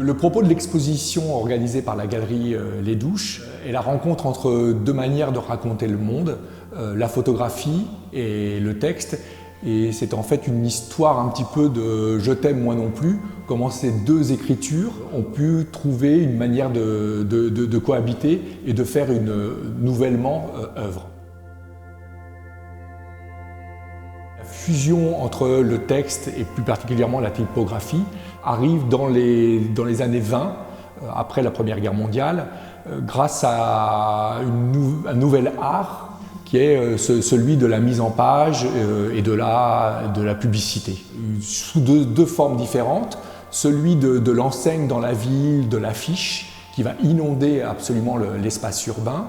Le propos de l'exposition organisée par la galerie Les Douches est la rencontre entre deux manières de raconter le monde, la photographie et le texte. Et c'est en fait une histoire un petit peu de « je t'aime moi non plus », comment ces deux écritures ont pu trouver une manière de cohabiter et de faire une nouvellement œuvre. La fusion entre le texte et plus particulièrement la typographie arrive dans les années 20, après la Première Guerre mondiale, grâce à un nouvel art qui est celui de la mise en page et de la publicité. Sous deux formes différentes, celui de l'enseigne dans la ville, de l'affiche, qui va inonder absolument l'espace urbain.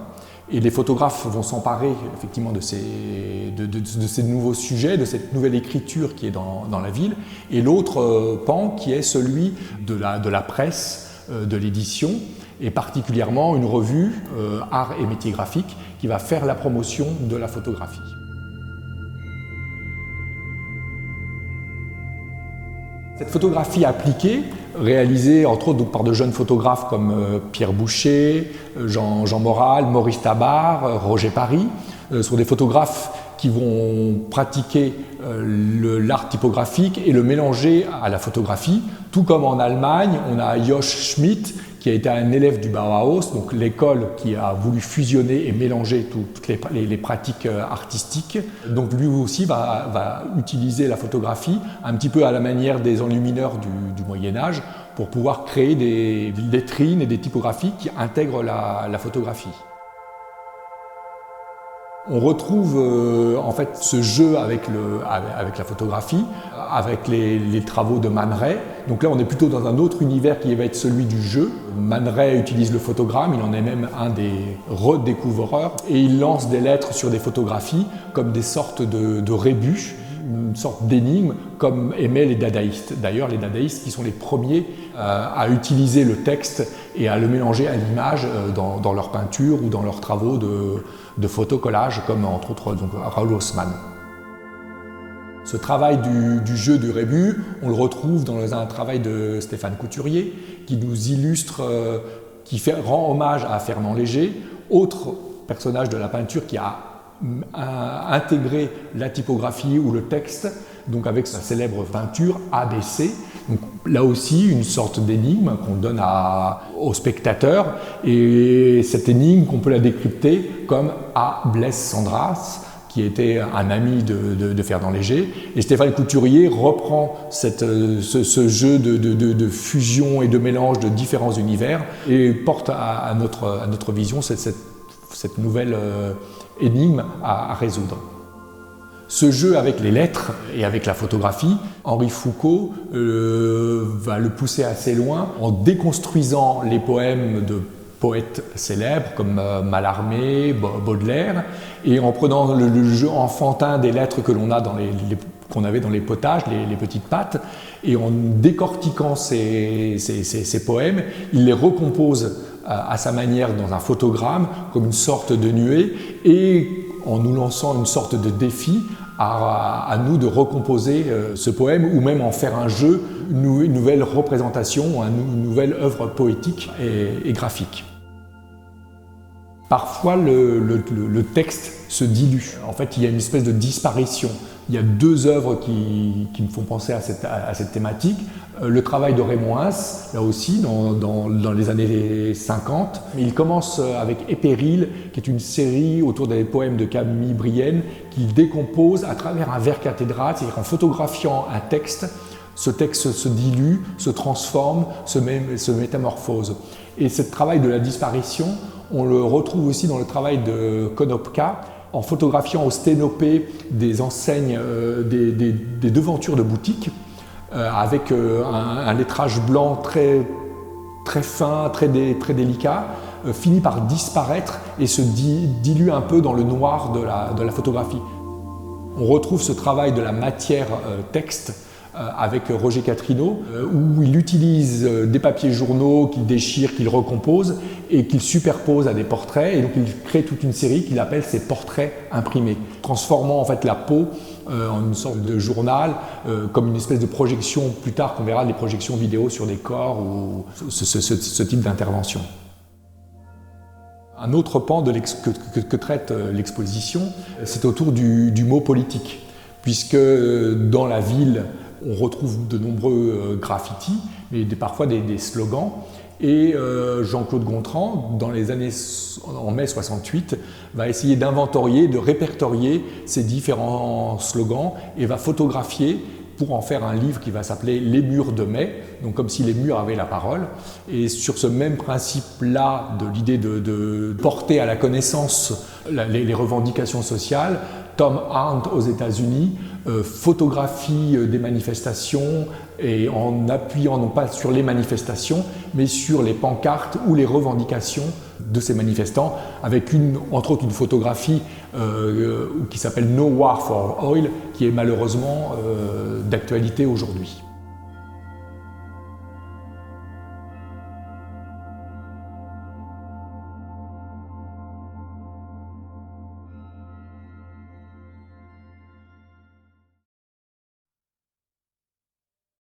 Et les photographes vont s'emparer effectivement de ces nouveaux sujets, de cette nouvelle écriture qui est dans la ville. Et l'autre pan qui est celui de la presse, de l'édition, et particulièrement une revue Art et métiers graphiques qui va faire la promotion de la photographie. Cette photographie appliquée, réalisée entre autres par de jeunes photographes comme Pierre Boucher, Jean Moral, Maurice Tabar, Roger Paris, sont des photographes qui vont pratiquer l'art typographique et le mélanger à la photographie, tout comme en Allemagne, on a Josh Schmidt, qui a été un élève du Bauhaus, donc l'école qui a voulu fusionner et mélanger toutes les pratiques artistiques. Donc lui aussi va utiliser la photographie un petit peu à la manière des enlumineurs du Moyen-Âge pour pouvoir créer des lettrines et des typographies qui intègrent la photographie. On retrouve en fait ce jeu avec la photographie, avec les travaux de Man Ray. Donc là on est plutôt dans un autre univers qui va être celui du jeu. Man Ray utilise le photogramme, il en est même un des redécouvreurs, et il lance des lettres sur des photographies comme des sortes de rébus, une sorte d'énigme comme aimaient les dadaïstes. D'ailleurs les dadaïstes qui sont les premiers à utiliser le texte et à le mélanger à l'image dans leurs peintures ou dans leurs travaux de photocollage, comme entre autres donc, Raoul Haussmann. Ce travail du jeu du rébus, on le retrouve dans un travail de Stéphane Couturier qui nous illustre, rend hommage à Fernand Léger, autre personnage de la peinture qui a intégré la typographie ou le texte, donc avec sa célèbre peinture ABC. Donc là aussi une sorte d'énigme qu'on donne au spectateur, et cette énigme qu'on peut la décrypter comme A. Blaise Sandras, qui était un ami de Fernand Léger. Et Stéphane Couturier reprend ce jeu de fusion et de mélange de différents univers et porte à notre vision cette nouvelle énigme à résoudre. Ce jeu avec les lettres et avec la photographie, Henri Foucault va le pousser assez loin en déconstruisant les poèmes de poètes célèbres comme Mallarmé, Baudelaire, et en prenant le jeu enfantin des lettres que l'on a qu'on avait dans les potages, les petites pattes, et en décortiquant ces poèmes, il les recompose à sa manière dans un photogramme comme une sorte de nuée, et en nous lançant une sorte de défi à nous de recomposer ce poème ou même en faire un jeu, une nouvelle représentation, une nouvelle œuvre poétique et graphique. Parfois, le texte se dilue. En fait, il y a une espèce de disparition. Il y a deux œuvres qui me font penser à cette thématique. Le travail de Raymond Hins, là aussi, dans les années 50. Il commence avec Épéril, qui est une série autour des poèmes de Camille Brienne, qu'il décompose à travers un verre cathédrale, c'est-à-dire qu'en photographiant un texte, ce texte se dilue, se transforme, se métamorphose. Et ce travail de la disparition, on le retrouve aussi dans le travail de Konopka, en photographiant au sténopé des enseignes, des devantures de boutiques, avec un lettrage blanc très fin, très délicat, finit par disparaître et se dilue un peu dans le noir de la photographie. On retrouve ce travail de la matière texte avec Roger Catrino, où il utilise des papiers journaux qu'il déchire, qu'il recompose et qu'il superpose à des portraits, et donc il crée toute une série qu'il appelle ses portraits imprimés, transformant en fait la peau en une sorte de journal, comme une espèce de projection, plus tard qu'on verra des projections vidéo sur des corps ou ce type d'intervention. Un autre pan que traite l'exposition, c'est autour du mot politique, puisque dans la ville, on retrouve de nombreux graffitis, mais parfois des slogans. Et Jean-Claude Gontran, en mai 68, va essayer d'inventorier, de répertorier ces différents slogans et va photographier pour en faire un livre qui va s'appeler « Les murs de mai », donc comme si les murs avaient la parole. Et sur ce même principe-là, de l'idée de porter à la connaissance les revendications sociales, Tom Arndt aux États-Unis photographie des manifestations et en appuyant non pas sur les manifestations, mais sur les pancartes ou les revendications de ces manifestants, avec entre autres une photographie qui s'appelle No War for Oil, qui est malheureusement d'actualité aujourd'hui.